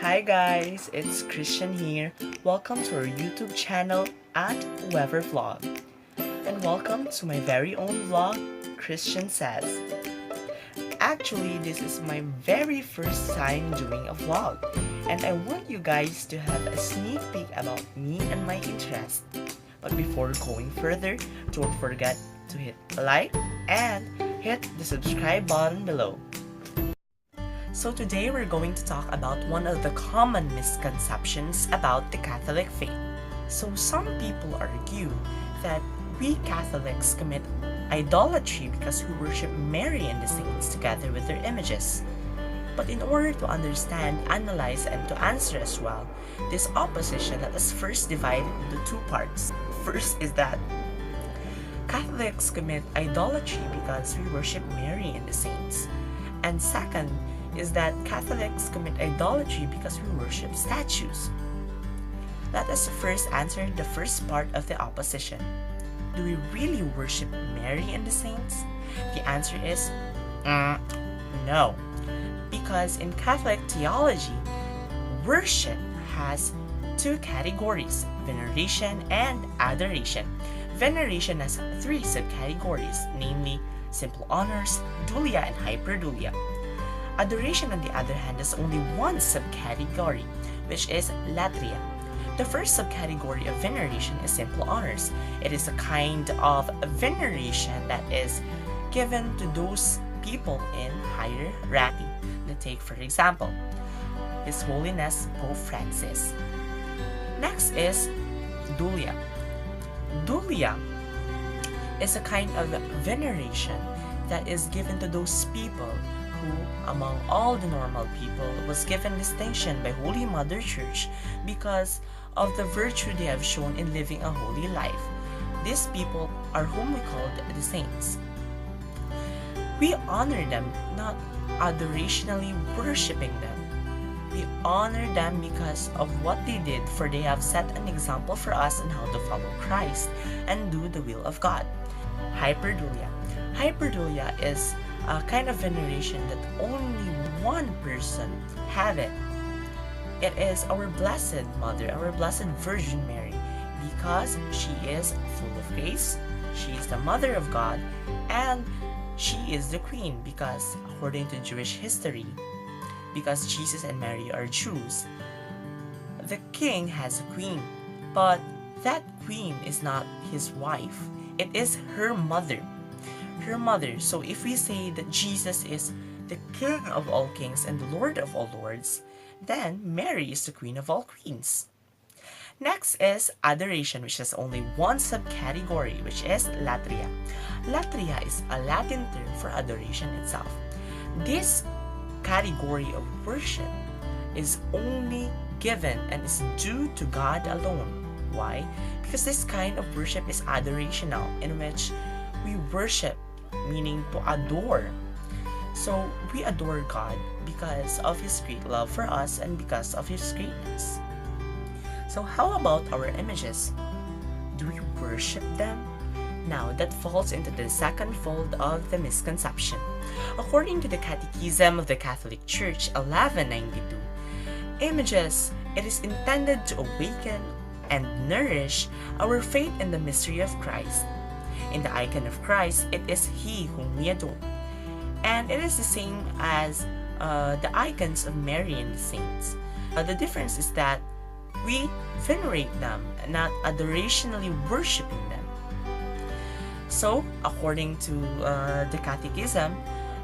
Hi guys, it's Christian here. Welcome to our YouTube channel at Whoever Vlog. And welcome to my very own vlog, Christian Says. Actually, this is my very first time doing a vlog. And I want you guys to have a sneak peek about me and my interests. But before going further, don't forget to hit like and hit the subscribe button below. So today we're going to talk about one of the common misconceptions about the Catholic faith. So some people argue that we Catholics commit idolatry because we worship Mary and the saints together with their images. But in order to understand, analyze, and to answer as well, this opposition, let us first divide it into two parts. First is that Catholics commit idolatry because we worship Mary and the saints. And second is that Catholics commit idolatry because we worship statues. Let us first answer the first part of the opposition. Do we really worship Mary and the saints? The answer is no. Because in Catholic theology, worship has two categories, veneration and adoration. Veneration has three subcategories, namely simple honors, dulia, and hyperdulia. Adoration, on the other hand, has only one subcategory, which is latria. The first subcategory of veneration is simple honors. It is a kind of veneration that is given to those people in higher ranking. Let's take, for example, His Holiness Pope Francis. Next is dulia. Dulia is a kind of veneration that is given to those people who, among all the normal people, was given distinction by Holy Mother Church because of the virtue they have shown in living a holy life. These people are whom we call the saints. We honor them, not adorationally worshipping them. We honor them because of what they did, for they have set an example for us on how to follow Christ and do the will of God. Hyperdulia. Hyperdulia is a kind of veneration that only one person have it. It is our Blessed Mother, our Blessed Virgin Mary, because she is full of grace, she is the Mother of God, and she is the Queen because, according to Jewish history, because Jesus and Mary are Jews, the king has a queen, but that queen is not his wife. It is her mother. Her mother. So if we say that Jesus is the King of all kings and the Lord of all lords, then Mary is the Queen of all queens. Next is adoration, which has only one subcategory, which is latria. Latria is a Latin term for adoration itself. This category of worship is only given and is due to God alone. Why? Because this kind of worship is adorational, in which we worship, meaning to adore. So we adore God because of His great love for us and because of His greatness. So how about our images? Do we worship them? Now that falls into the second fold of the misconception. According to the Catechism of the Catholic Church 1192, images, it is intended to awaken and nourish our faith in the mystery of Christ. In the icon of Christ, it is He whom we adore. And it is the same as the icons of Mary and the saints. The difference is that we venerate them, not adorationally worshipping them. So, according to the Catechism,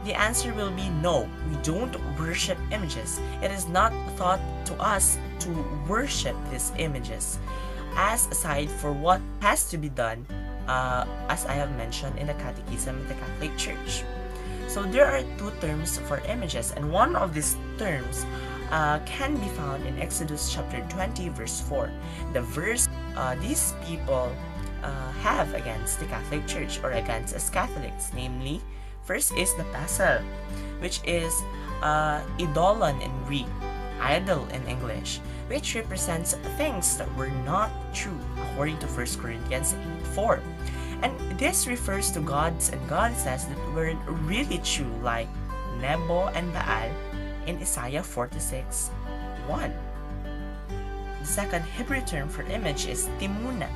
the answer will be no, we don't worship images. It is not thought to us to worship these images, as aside for what has to be done, as I have mentioned in the Catechism of the Catholic Church. So there are two terms for images, and one of these terms can be found in Exodus chapter 20 verse 4. The verse these people have against the Catholic Church or against us Catholics, namely, first is the pesel, which is idolon in Greek, idol in English, which represents things that were not true, according to 1 Corinthians 8:4. And this refers to gods and goddesses that weren't really true, like Nebo and Baal in Isaiah 46 one. The second Hebrew term for image is timuna,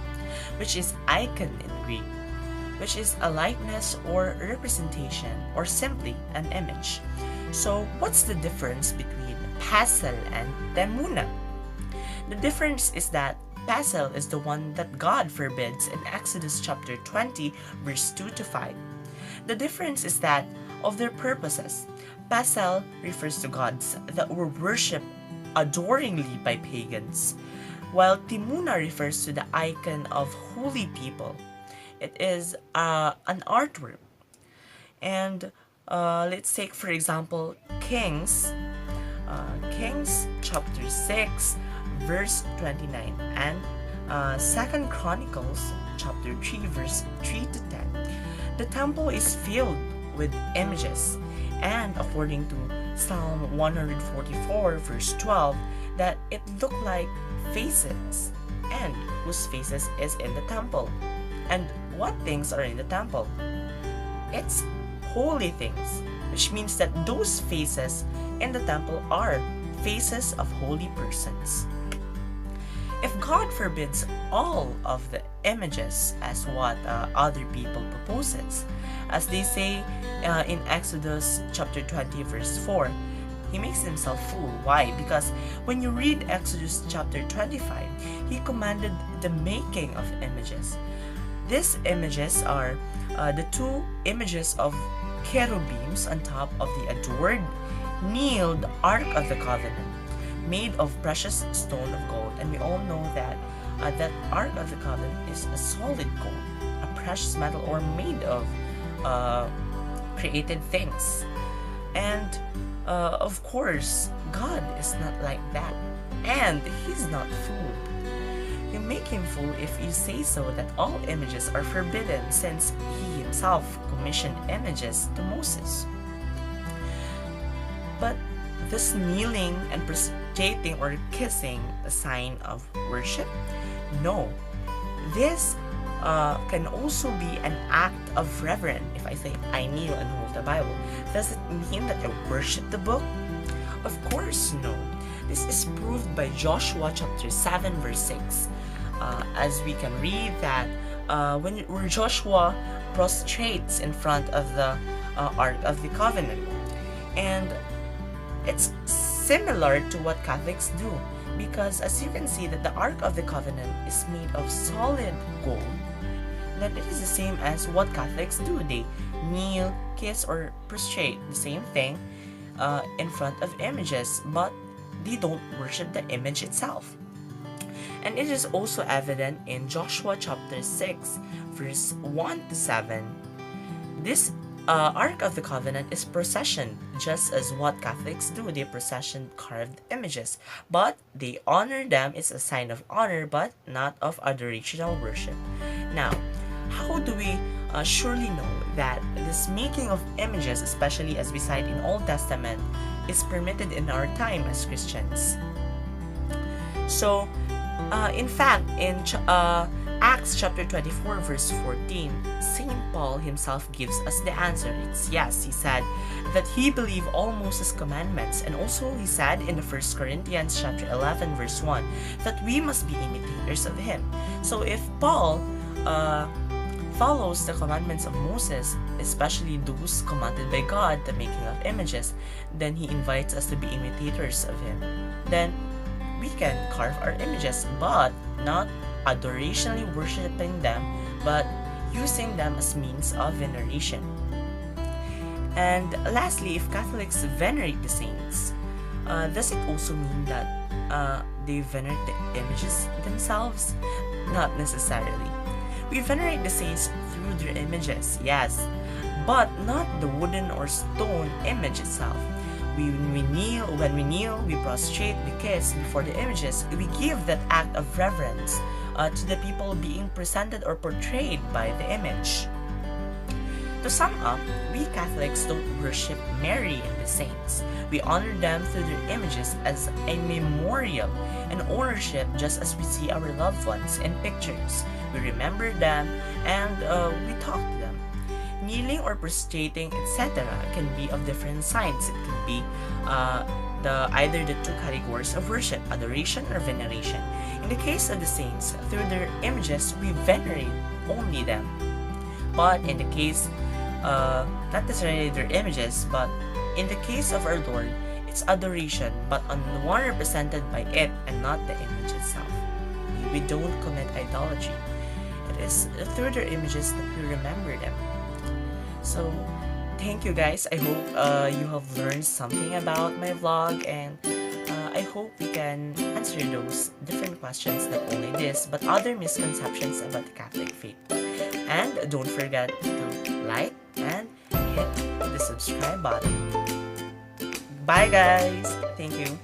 which is icon in Greek, which is a likeness or representation or simply an image. So what's the difference between pasel and temuna? The difference is that pasel is the one that God forbids in Exodus chapter 20 verse 2 to 5. The difference is that of their purposes. Pasel refers to gods that were worshipped adoringly by pagans, while timuna refers to the icon of holy people. It is an artwork. And let's take, for example, Kings chapter 6, verse 29, and 2 Chronicles chapter 3, verse 3 to 10. The temple is filled with images, and according to Psalm 144, verse 12, that it looked like faces, and whose faces is in the temple. And what things are in the temple? It's holy things, which means that those faces in the temple are faces of holy persons. If God forbids all of the images as what other people proposes, as they say in Exodus chapter 20 verse 4, he makes himself fool. Why? Because when you read Exodus chapter 25, he commanded the making of images. These images are the two images of cherubims on top of the adored, kneeled Ark of the Covenant, made of precious stone of gold. And we all know that that Ark of the Covenant is a solid gold, a precious metal, or made of created things. And of course, God is not like that, and he's not fooled. You make him fool if you say so that all images are forbidden, since he himself commissioned images to Moses. But this kneeling and prostrating or kissing a sign of worship? No. This can also be an act of reverence. If I say, I kneel and hold the Bible, does it mean that I worship the book? Of course, no. This is proved by Joshua chapter 7 verse 6. As we can read that where Joshua prostrates in front of the Ark of the Covenant. And it's similar to what Catholics do, because as you can see that the Ark of the Covenant is made of solid gold, then it is the same as what Catholics do. They kneel, kiss, or prostrate, the same thing, in front of images, but they don't worship the image itself. And it is also evident in Joshua chapter 6, verse 1 to 7. This Ark of the Covenant is processioned, just as what Catholics do. They procession carved images, but they honor them. It's a sign of honor, but not of adorational worship. Now, how do we surely know that this making of images, especially as we cite in Old Testament, is permitted in our time as Christians? So, in fact, in Acts chapter 24 verse 14, St. Paul himself gives us the answer. It's yes. He said that he believed all Moses' commandments, and also he said in the 1 Corinthians chapter 11 verse 1 that we must be imitators of him. So if Paul follows the commandments of Moses, especially those commanded by God, the making of images, then he invites us to be imitators of him. Then we can carve our images, but not adorationally worshiping them, but using them as means of veneration. And lastly, if Catholics venerate the saints, does it also mean that they venerate the images themselves? Not necessarily. We venerate the saints through their images, yes, but not the wooden or stone image itself. When we kneel, we prostrate, we kiss before the images. We give that act of reverence to the people being presented or portrayed by the image. To sum up, we Catholics don't worship Mary and the saints. We honor them through their images as a memorial and ownership, just as we see our loved ones in pictures. We remember them and we talk to them. Kneeling or prostrating, etc. can be of different signs. It can be either the two categories of worship, adoration or veneration. In the case of the saints, through their images, we venerate only them. But in the case, not necessarily their images, but in the case of our Lord, it's adoration, but on the one represented by it and not the image itself. We don't commit idolatry. It is through their images that we remember them. So, thank you guys. I hope you have learned something about my vlog, and I hope we can answer those different questions, not only this, but other misconceptions about the Catholic faith. And don't forget to like and hit the subscribe button. Bye guys! Thank you.